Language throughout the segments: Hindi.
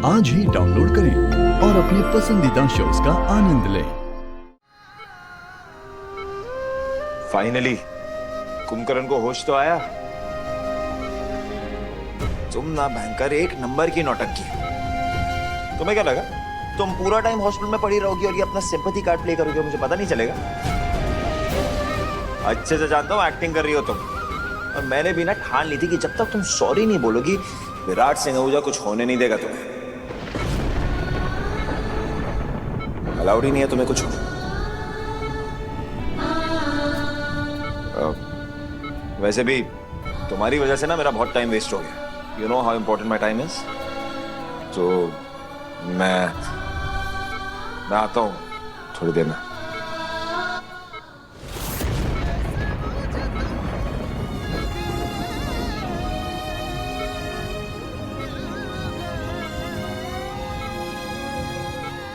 आज ही डाउनलोड करें और अपने पसंदीदा शोज का आनंद लें। फाइनली कुंभकर्ण को होश तो आया। तुम ना भयंकर एक नंबर की नौटंकी। तुम्हें क्या लगा तुम पूरा टाइम हॉस्पिटल में पड़ी रहोगी और ये अपना सिंपैथी कार्ड प्ले करोगे, मुझे पता नहीं चलेगा? अच्छे से जानता हूँ एक्टिंग कर रही हो तुम। और मैंने भी ना ठान ली थी कि जब तक तुम सॉरी नहीं बोलोगी विराट सिंह आहूजा कुछ होने नहीं देगा तुम्हें। अलाउड ही नहीं है तुम्हें कुछ होना। वैसे भी तुम्हारी वजह से ना मेरा बहुत टाइम वेस्ट हो गया। You know how important my time is. तो मैं आता हूँ थोड़ी देर में।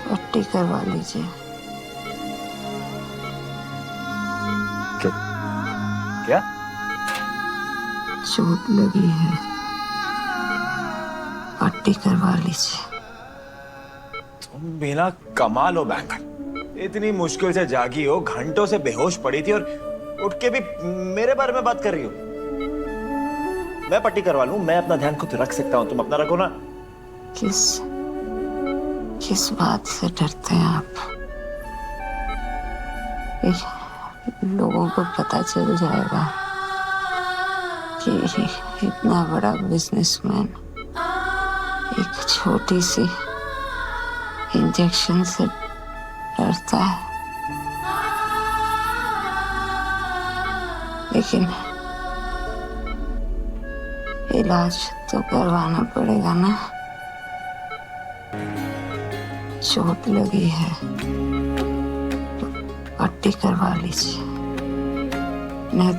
पट्टी करवा लीजिए। क्या? चोट लगी है, पट्टी करवा लीजिए। तुम बिना कमाल हो बैंकर। इतनी मुश्किल से जागी हो, घंटों से बेहोश पड़ी थी और उठ के भी मेरे बारे में बात कर रही हो। मैं पट्टी करवा लूं, मैं अपना ध्यान खुद रख सकता हूं, तुम अपना रखो ना। किस बात से डरते हैं आप? लोगों को पता चल जाएगा कि इतना बड़ा बिजनेसमैन एक छोटी सी इंजेक्शन से डरता है। लेकिन इलाज तो करवाना पड़ेगा ना। चोट लगी है तो पट्टी करवा लीजिए, नहीं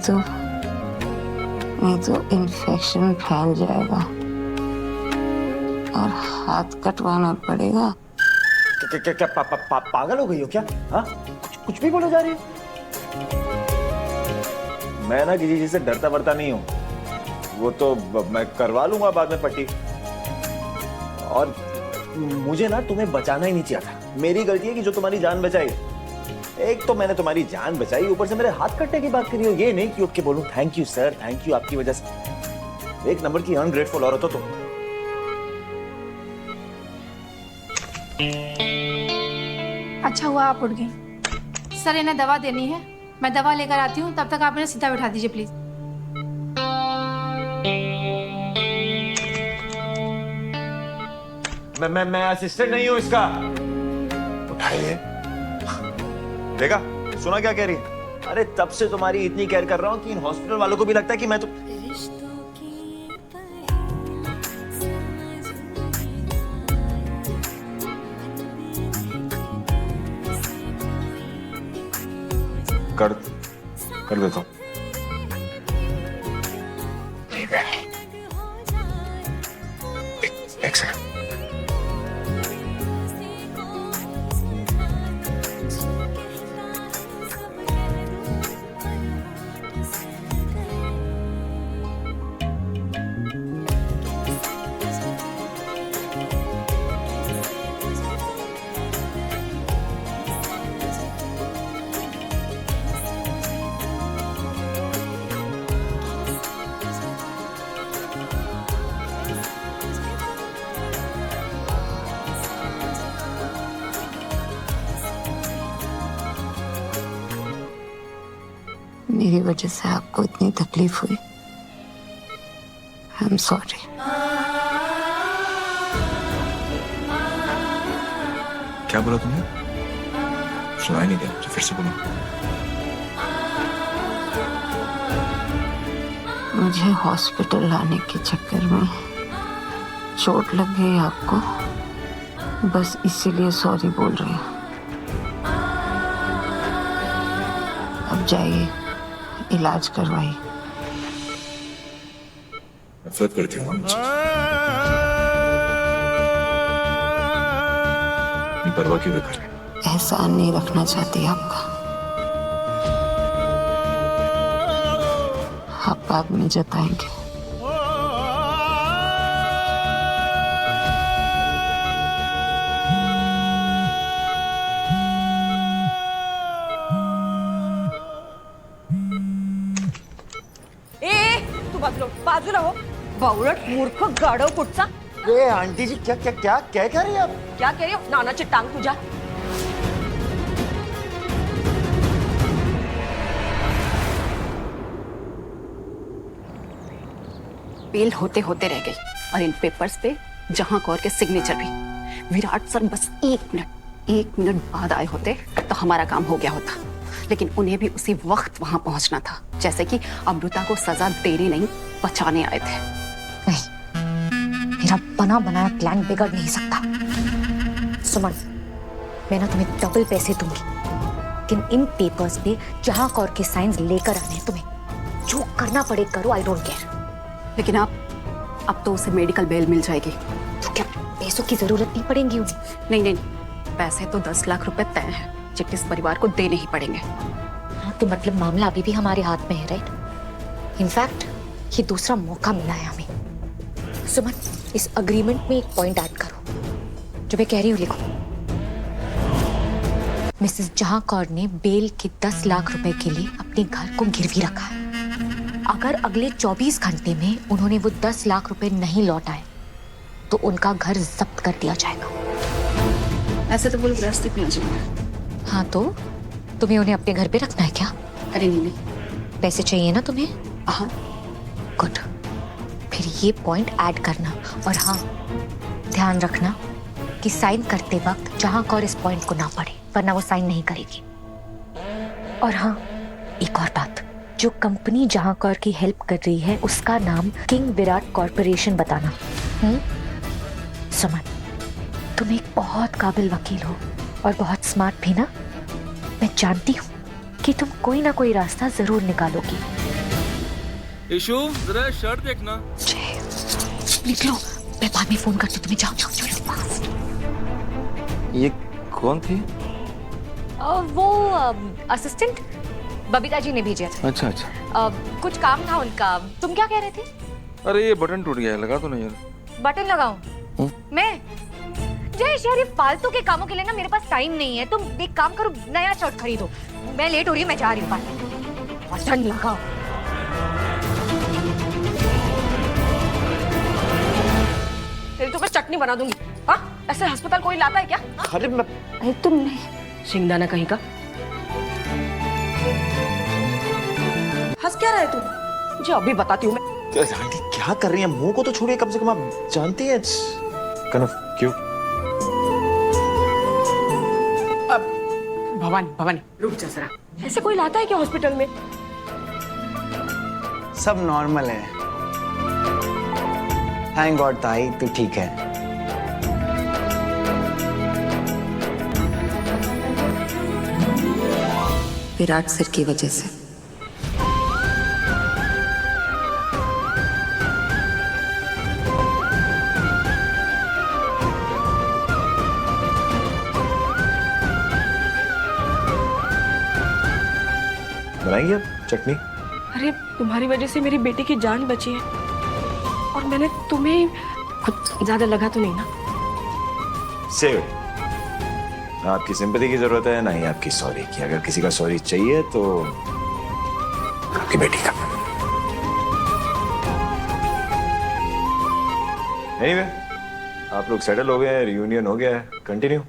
तो इन्फेक्शन फैल जाएगा और हाथ कटवाना पड़ेगा। क्या पागल हो गई हो क्या? हाँ, कुछ भी बोले जा रही हो। मैं ना किसी चीज से डरता वरता नहीं हूँ। वो तो मैं करवा लूंगा बाद में पट्टी। और मुझे ना तुम्हें बचाना ही नहीं चाहिए था। मेरी गलती है कि जो तुम्हारी जान बचाई। एक तो मैंने तुम्हारी जान बचाई, ऊपर से मेरे हाथ कटने की बात करी हो। ये नहीं कि उठ के बोलूं thank you sir, thank you, आपकी वजह से। एक नंबर की अनग्रेटफुल औरत हो तुम। अच्छा हुआ आप उठ गई। सर इन्हें दवा देनी है, मैं दवा लेकर आती हूँ, तब तक आप इन्हें सीधा बैठा दीजिए प्लीज। मैं असिस्टेंट नहीं हूं इसका। उठाइए। देखा, सुना क्या कह रही है? अरे तब से तुम्हारी इतनी केयर कर रहा हूं कि इन हॉस्पिटल वालों को भी लगता है कि मैं तो कर देता हूं। एक सेकंड। मेरी वजह से आपको इतनी तकलीफ हुई। I am sorry. क्या बोला तुमने? सुनाई नहीं दिया, मुझे फिर से बोलो। मुझे हॉस्पिटल लाने के चक्कर में चोट लग गई आपको, बस इसीलिए सॉरी बोल रही हूँ। अब जाइए, इलाज करवाइए। नफरत करती हूँ मुझसे। परवाह क्यों कर रहे? एहसान नहीं रखना चाहती आपका। आप बाद में जताएंगे। बाजूला हो बावळट मूर्ख गाढव कुठचा ए आंटी जी क्या क्या क्या क्या कह रही है आप? क्या कह रही हो नानाची टांग तुझ्या बेल होते होते रह गई और इन पेपर्स पे जहां कौर के सिग्नेचर भी। विराट सर बस एक मिनट बाद आए होते तो हमारा काम हो गया होता, लेकिन उन्हें भी उसी वक्त वहां पहुंचना था, जैसे कि अमृता को सजा देने नहीं बचाने आए थे। नहीं, मेरा बना बनाया प्लान बिगड़ नहीं सकता। सुमन, मैं ना तुम्हें डबल पैसे दूंगी, लेकिन इन पेपर्स पे जहां कौर के साइंस लेकर आने हैं तुम्हें। जो करना पड़े करो, आई डोंट केयर। लेकिन अब तो उसे मेडिकल बेल मिल जाएगी। तो क्या पैसों की जरूरत नहीं पड़ेगी उन्हें? नहीं, पैसे तो 10 लाख रुपए तय हैं, जो इस परिवार को देने ही पड़ेंगे। हाँ, तो मतलब मामला अभी भी हमारे हाथ में है, राइट? इनफैक्ट ये दूसरा मौका मिला है हमें। सुमन, इस अग्रीमेंट में एक पॉइंट ऐड करो, जो मैं कह रही हूँ लिखो। मिसेस जहां कौर ने बेल के 10 लाख रुपए के लिए अपने घर को गिरवी रखा है। अगर अगले 24 घंटे में उन्होंने वो 10 लाख रुपए नहीं लौटाए तो उनका घर जब्त कर दिया जाएगा। ऐसे तो बोल रास्ते पे आ जाएंगे। हाँ, तो तुम्हें उन्हें अपने घर पे रखना है क्या? अरे नहीं, पैसे चाहिए ना तुम्हें? हाँ। गुड, फिर ये पॉइंट ऐड करना। और हाँ, ध्यान रखना कि साइन करते वक्त जहां कौर इस पॉइंट को ना पढ़े, वरना वो साइन नहीं करेगी। और हाँ, एक और बात, जो कंपनी जहां कौर की हेल्प कर रही है उसका नाम किंग विराट कॉर्पोरेशन बताना। सुमन, तुम एक बहुत काबिल वकील हो और बहुत स्मार्ट भी ना। मैं जानती हूँ कि तुम कोई ना कोई रास्ता जरूर निकालोगी। इशू जरा शर्ट देखना। निकलो, मैं बाद में फोन करती हूँ तुम्हें। जाओ चलो फास्ट। ये कौन थी? वो असिस्टेंट बबीता जी ने भेजा था। अच्छा अच्छा। कुछ काम था उनका। तुम क्या कह रहे थे? अरे ये बटन टूट गया है, लगा तो नहीं यार। बटन लगाऊं? मैं जयेश यार, ये फालतू के कामों के लिए ना मेरे पास टाइम नहीं है। तुम एक काम करो, नया शर्ट खरीदो। मैं लेट हो रही हूँ, मैं जा रही हूँ। बटन लगाओ। तेरी तो मैं चटनी बना दूंगी। हाँ, ऐसे अस्पताल कोई लाता है क्या? अरे मैं अरे तुम नहीं, सिंगदाना कहीं का। हंस क्या रहा है तू? मुझे अभी बताती हूँ मैं। आंटी क्या कर रही है? मुंह को तो छोड़िए, कम से कम आप जानती हैं कनफ क्यों? भवानी रुक जा जरा। ऐसे कोई लाता है क्या हॉस्पिटल में? सब नॉर्मल है। थैंक गॉड ताई तू ठीक है। विराट सर की वजह से। बनाएंगे आप चटनी? अरे तुम्हारी वजह से मेरी बेटी की जान बची है, और मैंने तुम्हें कुछ ज्यादा लगा तो नहीं ना? सेव, ना आपकी सिंपैथी की जरूरत है ना ही आपकी सॉरी की। अगर किसी का सॉरी चाहिए तो आपकी बेटी का। एनीवे, आप लोग सेटल हो गए हैं, रियूनियन हो गया है, कंटिन्यू।